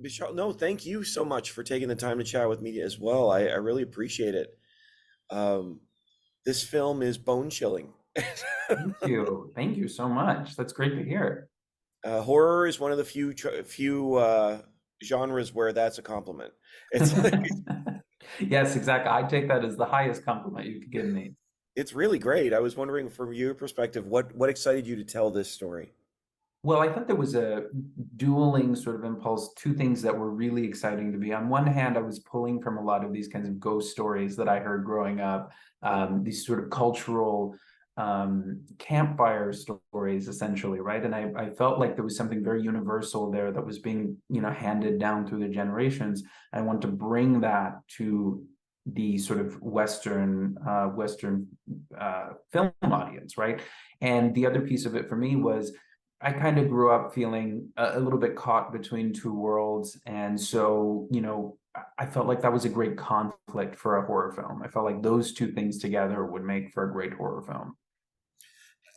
Bishal, no, thank you so much for taking the time to chat with me as well. I really appreciate it. Um, this film is bone chilling. Thank you. Thank you so much. That's great to hear. Horror is one of the few genres where that's a compliment. It's like Yes, exactly. I take that as the highest compliment you could give me. it's really great. I was wondering from your perspective, what excited you to tell this story? Well, I thought there was a dueling sort of impulse, two things that were really exciting to me. On one hand, I was pulling from a lot of these kinds of ghost stories that I heard growing up, these sort of cultural campfire stories, essentially, right? And I felt like there was something very universal there that was being, handed down through the generations. I want to bring that to the sort of Western film audience, right? And the other piece of it for me was I kind of grew up feeling a little bit caught between two worlds. And so, I felt like that was a great conflict for a horror film. I felt like those two things together would make for a great horror film.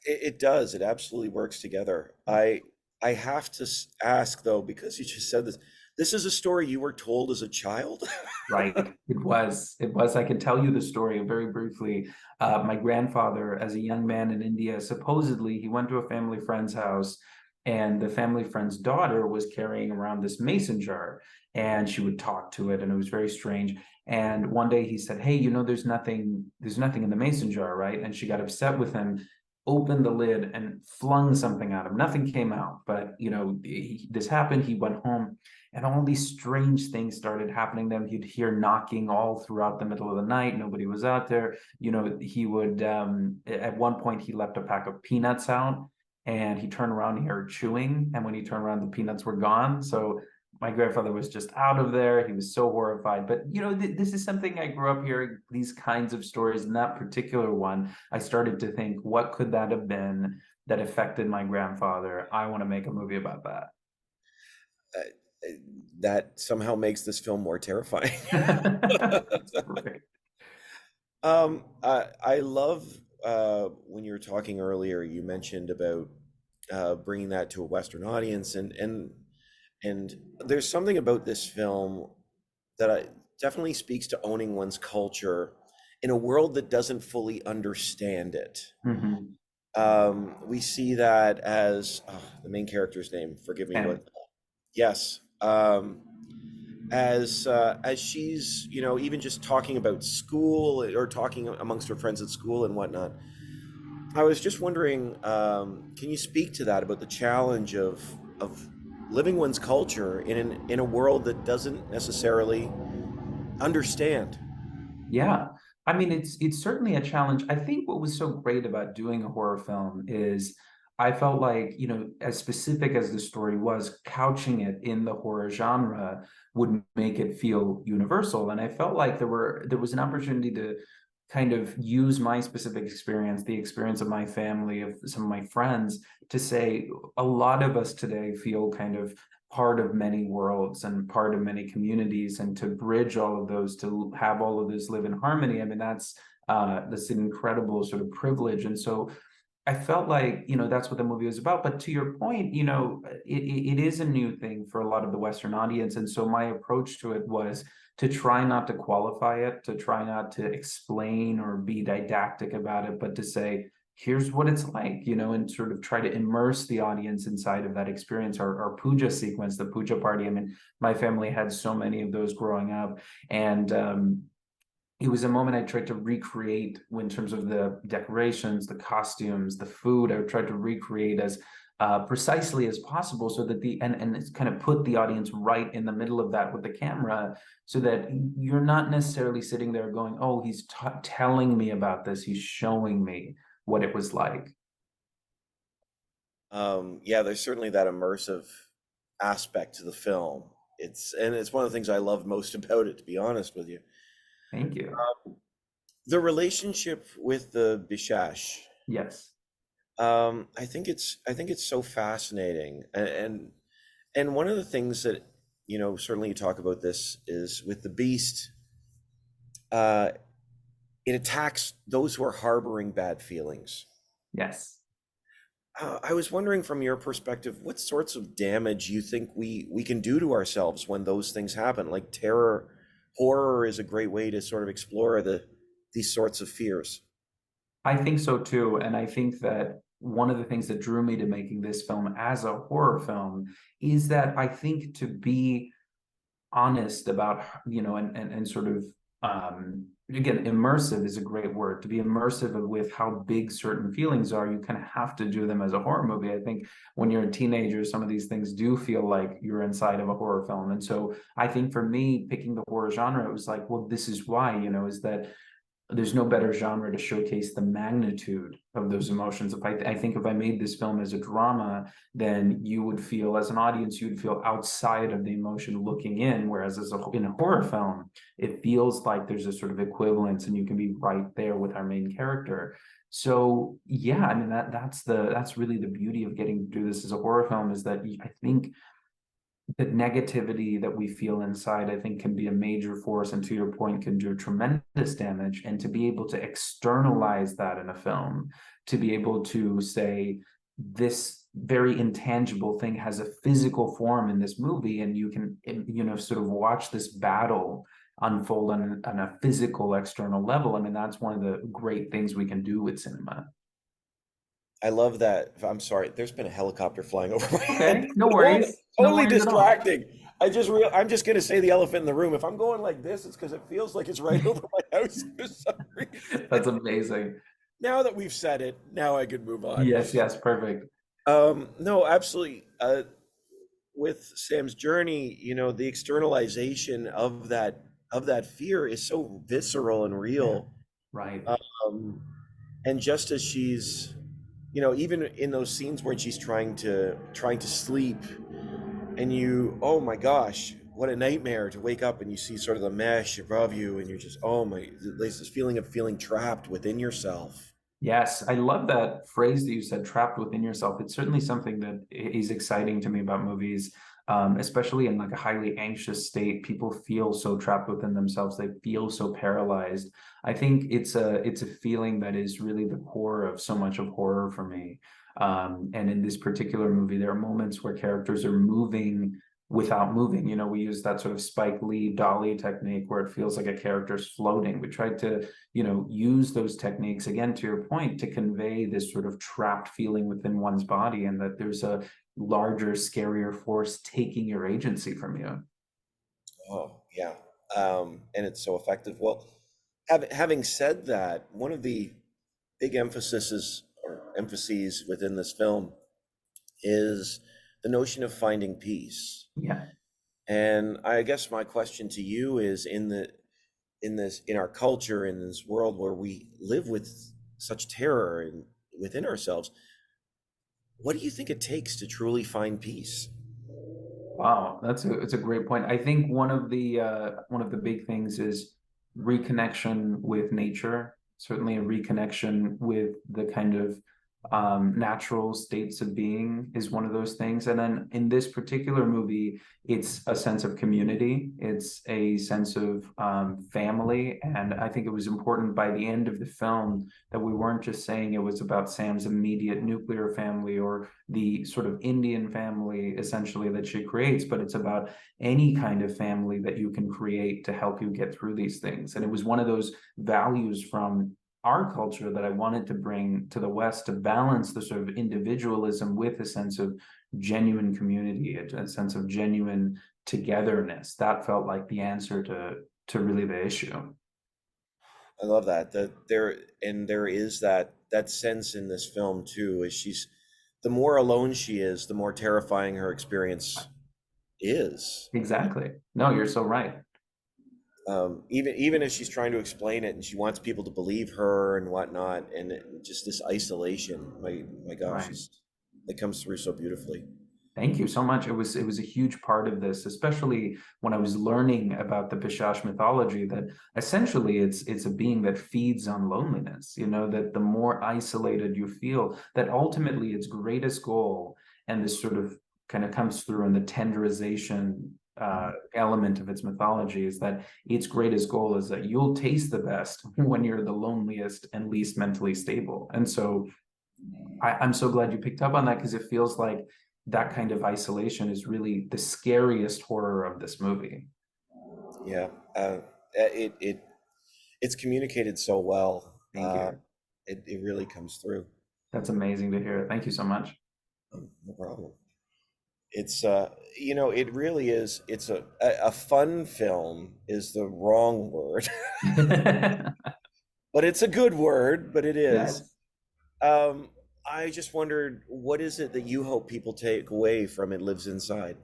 It does. It absolutely works together. I have to ask though, because you just said this. This is a story you were told as a child? Right. It was. It was. I can tell you the story very briefly. My grandfather, as a young man in India, supposedly he went to a family friend's house, and the family friend's daughter was carrying around this mason jar, and she would talk to it, and it was very strange. And one day he said, "Hey, there's nothing in the mason jar, right?" And she got upset with him, opened the lid, and flung something at him. Nothing came out, but this happened. He went home and all these strange things started happening to him. He'd hear knocking all throughout the middle of the night. Nobody was out there. He would, at one point, he left a pack of peanuts out and he turned around and he heard chewing. And when he turned around, the peanuts were gone. So my grandfather was just out of there. He was so horrified. But, this is something I grew up hearing these kinds of stories. And that particular one, I started to think, what could that have been that affected my grandfather? I want to make a movie about that. Uh, that somehow makes this film more terrifying. That's perfect. I love when you were talking earlier, you mentioned about bringing that to a Western audience, and there's something about this film that definitely speaks to owning one's culture in a world that doesn't fully understand it. Mhm. We see that as the main character's name. Forgive me, what? And Yes. As she's even just talking about school or talking amongst her friends at school and whatnot. I was just wondering, can you speak to that about the challenge of living one's culture in a world that doesn't necessarily understand? yeah, I mean, it's certainly a challenge. I think what was so great about doing a horror film is I felt like, as specific as the story was, couching it in the horror genre would make it feel universal. And I felt like there was an opportunity to kind of use my specific experience, the experience of my family, of some of my friends, to say a lot of us today feel kind of part of many worlds and part of many communities, and to bridge all of those, to have all of this live in harmony. I mean, that's an incredible sort of privilege. And so I felt like, that's what the movie was about. But to your point, it is a new thing for a lot of the Western audience. And so my approach to it was to try not to qualify it, to try not to explain or be didactic about it, but to say, here's what it's like, and sort of try to immerse the audience inside of that experience. Our puja sequence, the puja party. I mean, my family had so many of those growing up. And it was a moment I tried to recreate in terms of the decorations, the costumes, the food. I tried to recreate as precisely as possible, so that and it's kind of put the audience right in the middle of that with the camera, so that you're not necessarily sitting there going, "Oh, he's telling me about this. He's showing me what it was like." Yeah, there's certainly that immersive aspect to the film. It's one of the things I love most about it, to be honest with you. Thank you. The relationship with the Bishash, Yes. I think it's so fascinating, and one of the things that certainly you talk about this is with the beast. Uh, it attacks those who are harboring bad feelings. Yes. I was wondering from your perspective, what sorts of damage you think we can do to ourselves when those things happen? Like terror, horror is a great way to sort of explore these sorts of fears. I think so too. And I think that one of the things that drew me to making this film as a horror film is that I think to be honest about, and sort of, again, immersive is a great word. To be immersive with how big certain feelings are, you kind of have to do them as a horror movie. I think when you're a teenager, some of these things do feel like you're inside of a horror film. And so I think for me, picking the horror genre, it was like, well, this is why, is that there's no better genre to showcase the magnitude of those emotions. I think if I made this film as a drama, then you would feel, as an audience, you would feel outside of the emotion looking in. Whereas in a horror film, it feels like there's a sort of equivalence, and you can be right there with our main character. So yeah, I mean that's really the beauty of getting to do this as a horror film, is that I think the negativity that we feel inside, I think, can be a major force, and to your point, can do tremendous damage. And to be able to externalize that in a film, to be able to say, this very intangible thing has a physical form in this movie, and you can, sort of watch this battle unfold on a physical external level. I mean, that's one of the great things we can do with cinema. I love that. I'm sorry, there's been a helicopter flying over my head. Okay, no Totally, worries. No totally worries at all. distracting. I'm just gonna say the elephant in the room. If I'm going like this, it's because it feels like it's right over my house for some reason. That's amazing. Now that we've said it, now I can move on. Yes, yes, perfect. No, absolutely. With Sam's journey, the externalization of that fear is so visceral and Yeah, real. right. Um, and just as she's, even in those scenes where she's trying to sleep, and oh my gosh, what a nightmare to wake up and you see sort of the mesh above you, and you're just, oh my, there's this feeling of feeling trapped within yourself. Yes, I love that phrase that you said, trapped within yourself. It's certainly something that is exciting to me about movies, especially in like a highly anxious state. People feel so trapped within themselves. They feel so paralyzed. I think it's a feeling that is really the core of so much of horror for me. And in this particular movie, there are moments where characters are moving without moving. We use that sort of Spike Lee dolly technique where it feels like a character's floating. We tried to use those techniques, again, to your point, to convey this sort of trapped feeling within one's body, and that there's a larger, scarier force taking your agency from you. Oh, yeah. And it's so effective. Well, having said that, one of the big emphases within this film is the notion of finding peace. Yeah, And I guess my question to you is, in our culture, in this world where we live with such terror and within ourselves, what do you think it takes to truly find peace? wow, it's a great point. I think one of the big things is reconnection with nature. Certainly, a reconnection with the kind of natural states of being is one of those things. And then in this particular movie, it's a sense of community. It's a sense of family. And I think it was important by the end of the film that we weren't just saying it was about Sam's immediate nuclear family or the sort of Indian family, essentially, that she creates, but it's about any kind of family that you can create to help you get through these things. And it was one of those values from our culture that I wanted to bring to the West, to balance the sort of individualism with a sense of genuine community, a sense of genuine togetherness. That felt like the answer to really the issue. I love that. There is that sense in this film too, is the more alone she is, the more terrifying her experience is. Exactly. No, you're so right. Even as she's trying to explain it and she wants people to believe her and whatnot, and just this isolation, my gosh, Right. it comes through so beautifully. Thank you so much. It was a huge part of this, especially when I was learning about the Bishash mythology, that essentially it's a being that feeds on loneliness, that the more isolated you feel, that ultimately its greatest goal, and this sort of kind of comes through in the tenderization element of its mythology, is that its greatest goal is that you'll taste the best when you're the loneliest and least mentally stable. And so I'm so glad you picked up on that because it feels like that kind of isolation is really the scariest horror of this movie. Yeah, it's communicated so well. Thank you. It really comes through. That's amazing to hear. Thank you so much. No problem. It's it really is. It's a fun film is the wrong word, but it's a good word. But it is. Yes. Um, I just wondered, what is it that you hope people take away from It Lives Inside?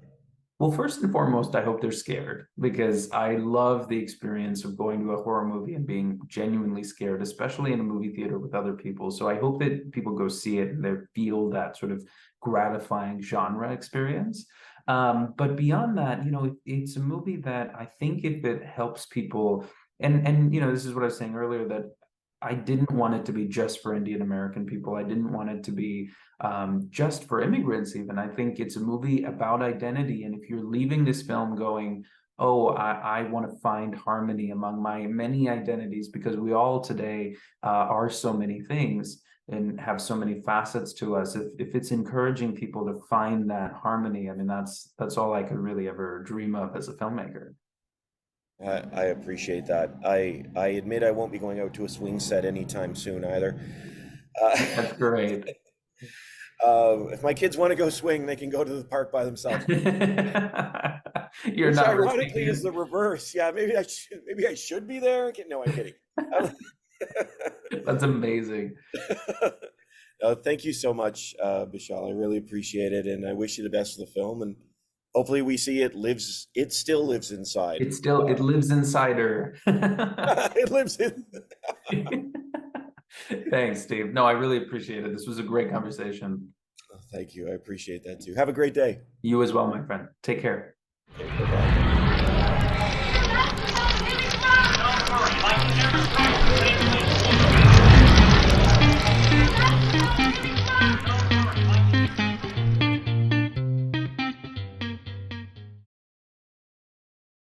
Well, first and foremost, I hope they're scared because I love the experience of going to a horror movie and being genuinely scared, especially in a movie theater with other people. So I hope that people go see it and they feel that sort of gratifying genre experience. But beyond that, it's a movie that I think if it helps people, and this is what I was saying earlier, that I didn't want it to be just for Indian American people. I didn't want it to be just for immigrants, even. I think it's a movie about identity. And if you're leaving this film going, oh, I want to find harmony among my many identities, because we all today are so many things and have so many facets to us. If it's encouraging people to find that harmony, I mean, that's all I could really ever dream of as a filmmaker. I appreciate that. I admit I won't be going out to a swing set anytime soon either. Uh, That's great. if my kids want to go swing, they can go to the park by themselves. You're Which not ironically risking is the reverse. Yeah, maybe I should be there. No, I'm kidding. Um, it. That's amazing. Thank you so much, Bishal. I really appreciate it, and I wish you the best for the film. And hopefully, we see it still lives inside. It lives inside her. It lives in. Thanks, Steve. No, I really appreciate it. This was a great conversation. Oh, thank you. I appreciate that too. Have a great day. You as well, my friend. Take care. Okay, bye-bye.